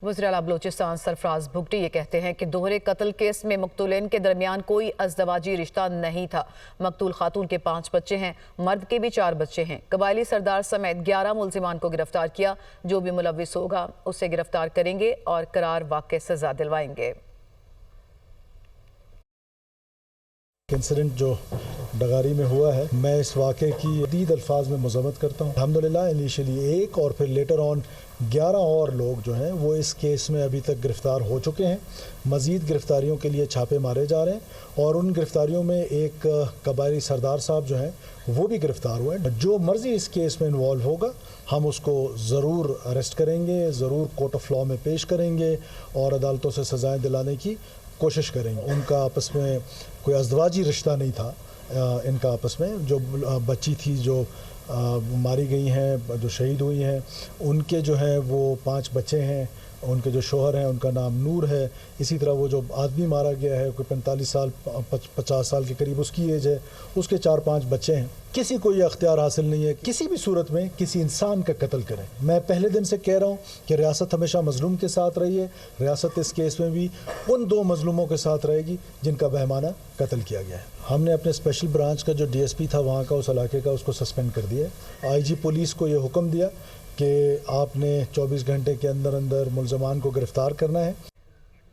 وزیر اعلیٰ بلوچستان سرفراز بگٹی یہ کہتے ہیں کہ دوہرے قتل کیس میں مقتولین کے درمیان کوئی ازدواجی رشتہ نہیں تھا۔ مقتول خاتون کے 5 بچے ہیں، مرد کے بھی 4 بچے ہیں۔ قبائلی سردار سمیت 11 ملزمان کو گرفتار کیا۔ جو بھی ملوث ہوگا اسے گرفتار کریں گے اور قرار واقع سزا دلوائیں گے۔ انسیڈنٹ جو ڈگاری میں ہوا ہے، میں اس واقعے کی عدید الفاظ میں مذمت کرتا ہوں۔ الحمدللہ انیشلی 1 اور پھر لیٹر آن 11 اور لوگ جو ہیں وہ اس کیس میں ابھی تک گرفتار ہو چکے ہیں۔ مزید گرفتاریوں کے لیے چھاپے مارے جا رہے ہیں اور ان گرفتاریوں میں ایک قبائلی سردار صاحب جو ہیں وہ بھی گرفتار ہوئے ہیں۔ جو مرضی اس کیس میں انوالو ہوگا ہم اس کو ضرور اریسٹ کریں گے، ضرور کورٹ آف لاء میں پیش کریں گے اور عدالتوں سے سزائیں دلانے کی کوشش کریں گے۔ ان کا آپس میں کوئی ازدواجی رشتہ نہیں تھا، ان کا آپس میں جو بچی تھی جو ماری گئی ہیں، جو شہید ہوئی ہیں، ان کے جو ہیں وہ 5 بچے ہیں، ان کے جو شوہر ہیں ان کا نام نور ہے۔ اسی طرح وہ جو آدمی مارا گیا ہے کوئی 45 سال 50 سال کے قریب اس کی ایج ہے، اس کے 4-5 بچے ہیں۔ کسی کو یہ اختیار حاصل نہیں ہے کسی بھی صورت میں کسی انسان کا قتل کریں۔ میں پہلے دن سے کہہ رہا ہوں کہ ریاست ہمیشہ مظلوم کے ساتھ رہی ہے۔ ریاست اس کیس میں بھی ان 2 مظلوموں کے ساتھ رہے گی جن کا بہیمانہ قتل کیا گیا ہے۔ ہم نے اپنے اسپیشل برانچ کا جو ڈی ایس پی تھا وہاں کا اس علاقے کا، اس کو سسپینڈ کر دیا ہے۔ آئی جی پولیس کو یہ حکم دیا کہ آپ نے 24 گھنٹے کے اندر ملزمان کو گرفتار کرنا ہے۔